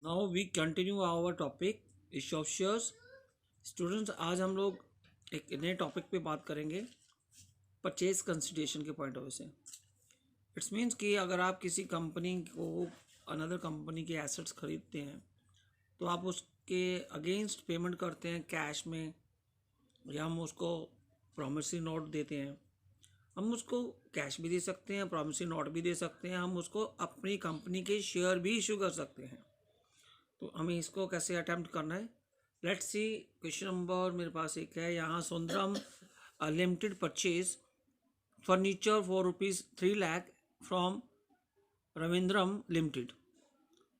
Now we continue our topic issue of shares. Students, आज हम लोग एक नए टॉपिक पे बात करेंगे परचेज कंसिडरेशन के पॉइंट ऑफ व्यू से। इट्स मीन्स कि अगर आप किसी कंपनी को अनदर कंपनी के एसेट्स खरीदते हैं तो आप उसके अगेंस्ट पेमेंट करते हैं कैश में, या हम उसको प्रॉमिसरी नोट देते हैं। हम उसको कैश भी दे सकते हैं, प्रॉमिसरी नोट भी दे सकते हैं, हम उसको अपनी कंपनी के शेयर भी इशू कर सकते हैं। तो हमें इसको कैसे अटैम्प्ट करना है, लेट्स सी। क्वेश्चन नंबर मेरे पास एक है यहाँ, Sundaram limited purchase furniture for ₹3 lakh from Ravindram limited.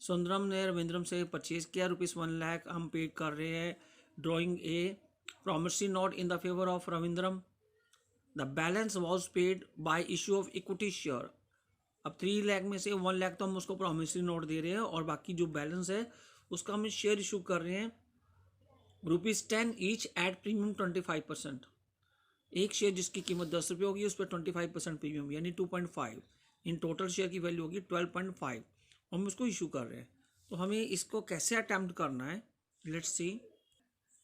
Sundaram ने रविंद्रम से परचेज किया, ₹1 लाख हम पे कर रहे हैं। Drawing a promissory note in the favour of Ravindram. The balance was paid by issue of equity share. अब 3 लाख में से 1 लाख तो हम उसको प्रॉमिसरी नोट दे रहे हैं और बाकी जो बैलेंस है उसका हम शेयर इशू कर रहे हैं ₹10 ईच एट प्रीमियम 25%। एक शेयर जिसकी कीमत ₹10 होगी उस पर 25% प्रीमियम यानी 2.5। इन टोटल शेयर की वैल्यू होगी 12.5। हम उसको इशू कर रहे हैं। तो हमें इसको कैसे अटैम्प्ट करना है, लेट्स सी।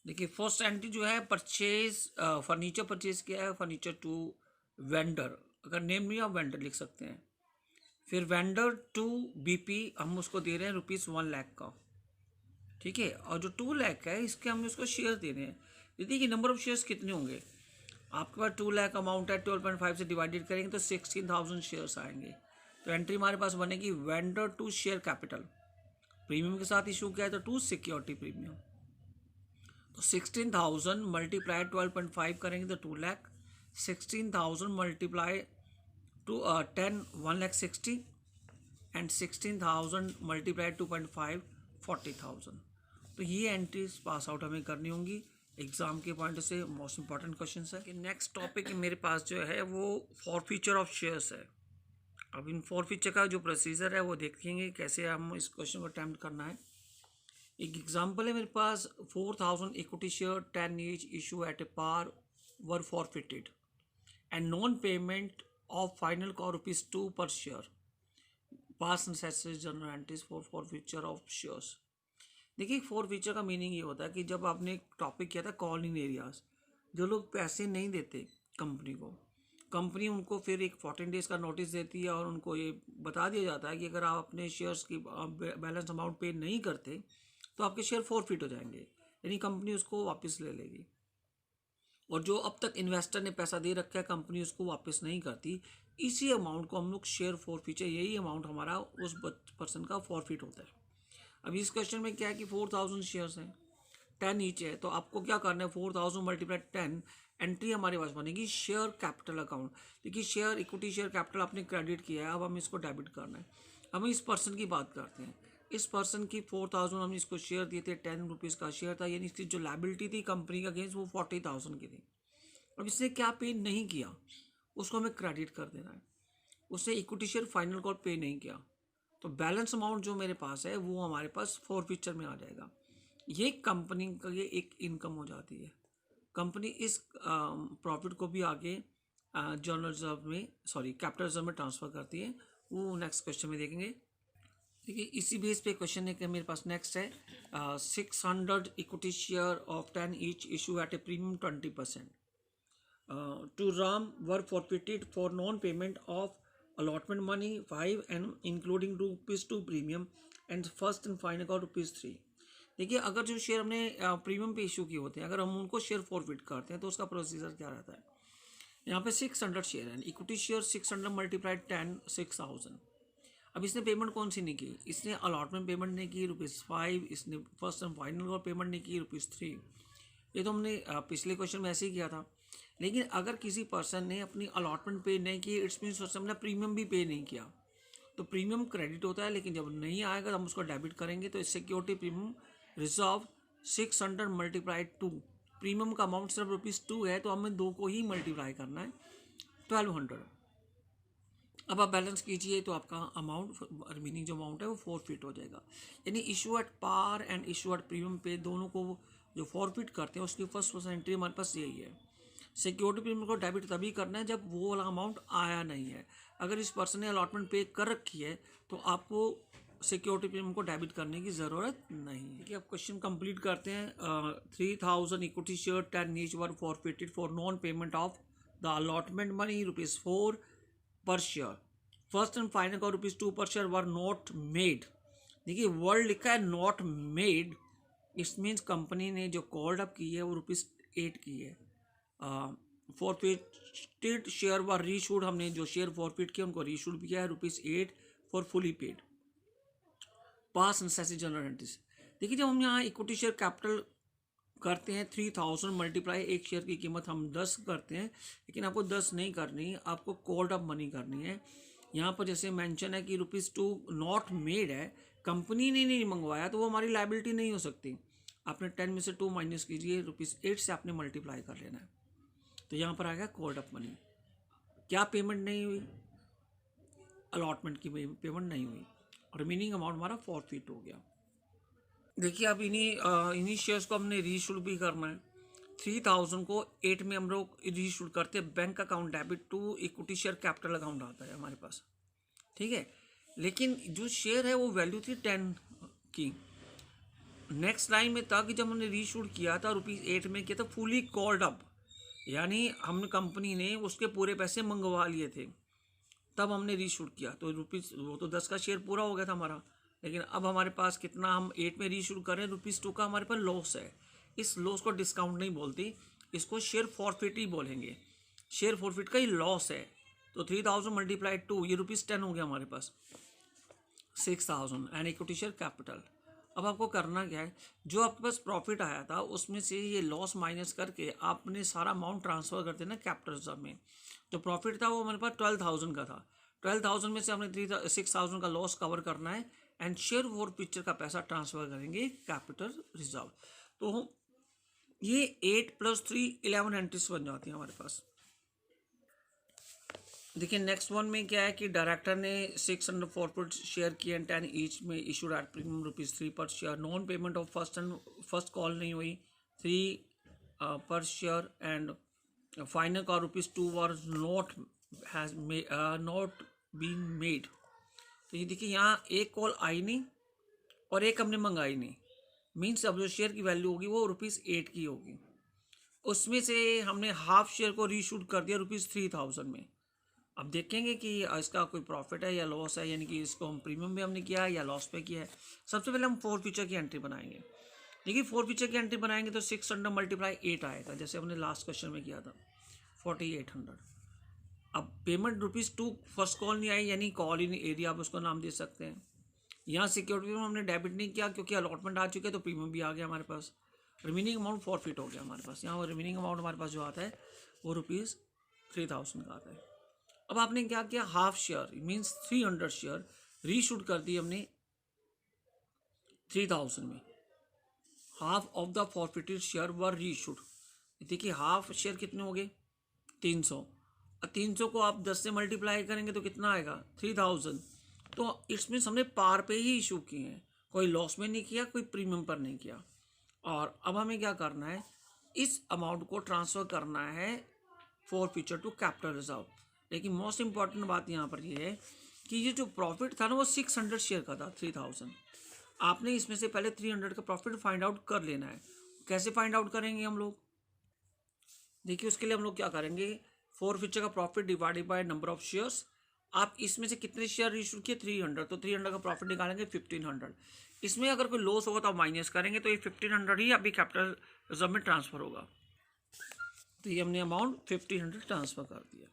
देखिए, फर्स्ट एंट्री जो है परचेज फर्नीचर परचेज किया है, फर्नीचर टू वेंडर। अगर नेम नहीं आप वेंडर लिख सकते हैं। फिर वेंडर टू बीपी हम उसको दे रहे हैं ₹1 लाख का, ठीक है। और जो 2 लाख है इसके हम उसको शेयर दे रहे हैं। देखिए कि नंबर ऑफ शेयर्स कितने होंगे। आपके पास 2 लाख अमाउंट है, 12.5 से डिवाइडेड करेंगे तो 16,000 शेयर्स आएंगे। तो एंट्री हमारे पास बनेगी vendor to share capital, premium के साथ इशू किया है तो टू सिक्योरिटी प्रीमियम। तो 16,000 मल्टीप्लाई 12.5 करेंगे तो 2 lakh. 16,000 multiply two 10 1,60,000 and 16,000 multiply 2.5 40,000। तो ये एंट्रीज पास आउट हमें करनी होंगी एग्जाम के पॉइंट से। मोस्ट इंपॉर्टेंट क्वेश्चन है कि नेक्स्ट टॉपिक मेरे पास जो है वो फॉरफीचर ऑफ शेयर्स है। अब इन फॉरफीचर का जो प्रोसीजर है वो देखेंगे कैसे हम इस क्वेश्चन को अटैम्प्ट करना है। एक एग्जांपल है मेरे पास, 4,000 equity share 10 each issue at a par were forfeited and non payment of final call ₹2 per share. Pass necessary general entries for forfeiture of shares. देखिए, फॉरफीचर का मीनिंग ये होता है कि जब आपने एक टॉपिक किया था कॉल इन एरियाज, जो लोग पैसे नहीं देते कंपनी को, कंपनी उनको फिर एक 14 डेज का नोटिस देती है और उनको ये बता दिया जाता है कि अगर आप अपने शेयर्स की बैलेंस अमाउंट पे नहीं करते तो आपके शेयर फॉरफिट हो जाएंगे, यानी कंपनी उसको वापस ले लेगी। और जो अब तक इन्वेस्टर ने पैसा दे रखा है कंपनी उसको वापस नहीं करती। इसी अमाउंट को हम लोग शेयर फॉरफीचर, यही अमाउंट हमारा उस पर्सन का फॉरफिट होता है। अब इस क्वेश्चन में क्या है कि 4,000 शेयर्स हैं, 10 ईच है, तो आपको क्या करना है, 4,000 मल्टीप्लाई 10। एंट्री हमारे पास बनेगी शेयर कैपिटल अकाउंट। देखिए, शेयर इक्विटी शेयर कैपिटल आपने क्रेडिट किया है, अब हम इसको डेबिट करना है। हम इस पर्सन की बात करते हैं। इस पर्सन की 4,000 हमने इसको शेयर दिए थे, ₹10 का शेयर था, यानी इसकी जो लायबिलिटी थी कंपनी का अगेंस्ट वो 40,000 की थी। अब इसने क्या पे नहीं किया, उसको हमें क्रेडिट कर देना है। उसने इक्विटी शेयर फाइनल कॉल पे नहीं किया, तो बैलेंस अमाउंट जो मेरे पास है वो हमारे पास फॉरफीचर में आ जाएगा। ये कंपनी का ये एक इनकम हो जाती है। कंपनी इस प्रॉफिट को भी आगे जनरल रिजर्व में, सॉरी कैपिटल रिजर्व में ट्रांसफर करती है। वो नेक्स्ट क्वेश्चन में देखेंगे। देखिए, इसी बेस पे क्वेश्चन है कि मेरे पास नेक्स्ट है 600 equity share of 10 each issue at A premium 20%। To Ram were forfeited for non-payment of allotment money 5 and including ₹2 premium and first and final का ₹3। देखिए, अगर जो शेयर हमने प्रीमियम पे इशू किए होते हैं, अगर हम उनको शेयर फॉरफिट करते हैं तो उसका प्रोसीजर क्या रहता है। यहाँ पे 600 शेयर है, इक्विटी शेयर 600 मल्टीप्लाई 10 6,000। अब इसने पेमेंट कौन सी नहीं की, इसने अलॉटमेंट पेमेंट नहीं की ₹5, इसने फर्स्ट एंड फाइनल का पेमेंट नहीं की ₹3। ये तो हमने पिछले क्वेश्चन में ऐसे ही किया था। लेकिन अगर किसी पर्सन ने अपनी अलॉटमेंट पे नहीं की, इट्स मीन्स हमने प्रीमियम भी पे नहीं किया, तो प्रीमियम क्रेडिट होता है। लेकिन जब नहीं आएगा तो हम उसको डेबिट करेंगे। तो security premium reserve 600 multiply 2, premium का अमाउंट सिर्फ ₹2 है तो हमें 2 को ही मल्टीप्लाई करना है 1200। अब आप बैलेंस कीजिए तो आपका अमाउंट, रिमेनिंग जो अमाउंट है वो फॉरफिट हो जाएगा। यानी issue at par and issue at premium पे दोनों को जो फॉरफिट करते हैं उसकी फर्स्ट एंट्री हमारे पास यही है। सिक्योरिटी प्रीमियम को डेबिट तभी करना है जब वो वाला अमाउंट आया नहीं है। अगर इस पर्सन ने अलॉटमेंट पे कर रखी है तो आपको सिक्योरिटी प्रीमियम को डेबिट करने की ज़रूरत नहीं है। देखिए अब क्वेश्चन कंप्लीट करते हैं। 3000 equity share 10 each were forfeited for non payment of the allotment money ₹4 पर शेयर। फर्स्ट एंड फाइनल का ₹2 per share were not made. देखिए वर्ड लिखा है not made, it means company ने जो कॉल्ड अप की है वो ₹8 की है। फॉरफिटेड शेयर वर रीशूड, हमने जो शेयर फॉरफिट किया उनको रीशूड भी किया है ₹8 for fully paid. Pass necessary general entries. देखिए जब हम यहाँ इक्विटी शेयर कैपिटल करते हैं 3000 मल्टीप्लाई एक शेयर की कीमत हम 10 करते हैं, लेकिन आपको 10 नहीं करनी, आपको कॉल्ड अप मनी करनी है। यहाँ पर जैसे मेंशन है कि ₹2 नॉट मेड है, कंपनी ने नहीं मंगवाया तो वो हमारी लाइबिलिटी नहीं हो सकती। आपने 10 में से 2 माइनस कीजिए, ₹8 से आपने मल्टीप्लाई कर लेना है, तो यहाँ पर आ गया कॉल्ड अप मनी। क्या पेमेंट नहीं हुई? अलॉटमेंट की पेमेंट नहीं हुई, रिमेनिंग अमाउंट हमारा फॉरफिट हो गया। देखिए अब इन्हीं शेयर्स को हमने रीशूड भी करना है। 3000 को 8 में हम लोग रीशूड करते हैं, bank account debit to equity share capital account आता है हमारे पास, ठीक है। लेकिन जो शेयर है वो वैल्यू थी 10 की। नेक्स्ट लाइन में था कि जब हमने रीशूड किया था ₹8 में किया था फुली कॉल्ड अप, यानी हमने कंपनी ने उसके पूरे पैसे मंगवा लिए थे, तब हमने रीशूट किया तो वो तो 10 का शेयर पूरा हो गया था हमारा। लेकिन अब हमारे पास कितना, हम 8 में रीशूट कर रहे हैं, ₹2 का हमारे पास लॉस है। इस लॉस को डिस्काउंट नहीं बोलती, इसको शेयर फॉरफिट ही बोलेंगे। शेयर फॉरफिट का ही लॉस है। तो 3000 मल्टीप्लाई 2, ये ₹10 हो गया हमारे पास, 6000 एंड इक्विटी शेयर कैपिटल। अब आपको करना क्या है, जो आपके पास प्रॉफिट आया था उसमें से ये लॉस माइनस करके आपने सारा अमाउंट ट्रांसफ़र कर देना कैपिटल रिजर्व में। जो प्रॉफिट था वो हमारे पास 12,000 का था, 12,000 में से हमने 6,000 का लॉस कवर करना है एंड शेयर फॉरफिचर का पैसा ट्रांसफ़र करेंगे कैपिटल रिजर्व। तो ये 8 + 3 11 एंट्रीज बन जाती हैं हमारे पास। देखिए नेक्स्ट वन में क्या है कि डायरेक्टर ने 600 फॉरफिट शेयर किए एंड 10 ईच में इशूड एट प्रीमियम ₹3 पर share. Non payment of first call नहीं हुई, 3 पर शेयर एंड फाइनल का ₹2 वॉज नॉट बीन मेड। तो ये देखिए यहाँ एक कॉल आई नहीं और एक हमने मंगाई नहीं, मीन्स अब जो शेयर की वैल्यू होगी वो ₹8 की होगी। उसमें से हमने हाफ शेयर को रीशूट कर दिया ₹3000 में। अब देखेंगे कि इसका कोई प्रॉफिट है या लॉस है, यानी कि इसको हम प्रीमियम भी हमने किया है या लॉस पे किया है। सबसे पहले हम फॉरफिचर की एंट्री बनाएंगे। देखिए फॉरफिचर की एंट्री बनाएंगे तो 600 मल्टीप्लाई 8 आएगा, जैसे हमने लास्ट क्वेश्चन में किया था 4800। अब पेमेंट ₹2 फर्स्ट कॉल नहीं आई, यानी कॉल इन एरिया आप उसको नाम दे सकते हैं। यहाँ सिक्योरिटी में हमने डेबिट नहीं किया क्योंकि अलॉटमेंट आ चुके हैं, तो प्रीमियम भी आ गया हमारे पास। रिमेनिंग अमाउंट फॉरफिट हो गया हमारे पास। यहाँ रिमेनिंग अमाउंट हमारे पास जो आता है वो ₹3000 का आता है। अब आपने क्या किया, half share means 300 share reshoot कर दी हमने 3000 में। Half of the forfeited share were reshoot. देखिए हाफ शेयर कितने हो गए, 300। 300 को आप 10 से मल्टीप्लाई करेंगे तो कितना आएगा, 3000। तो इसमें हमने पार पे ही इशू किए हैं, कोई लॉस में नहीं किया, कोई प्रीमियम पर नहीं किया। और अब हमें क्या करना है, इस अमाउंट को ट्रांसफ़र करना है फॉरफिचर टू कैपिटल रिजर्व। लेकिन मोस्ट इंपॉर्टेंट बात यहाँ पर ये है कि ये जो प्रॉफिट था ना वो 600 शेयर का था, 3000। आपने इसमें से पहले 300 का प्रॉफिट फाइंड आउट कर लेना है। कैसे फाइंड आउट करेंगे हम लोग, देखिए उसके लिए हम लोग क्या करेंगे, फॉरफिचर का profit divided by number of shares. आप इसमें से कितने शेयर इशू किए, 300, तो 300 का प्रॉफिट निकालेंगे 1500। इसमें अगर कोई लॉस होगा तो आप माइनस करेंगे, तो ये 1500 ही अभी कैपिटल रिजर्व में ट्रांसफ़र होगा। तो ये हमने अमाउंट 1500 ट्रांसफ़र कर दिया।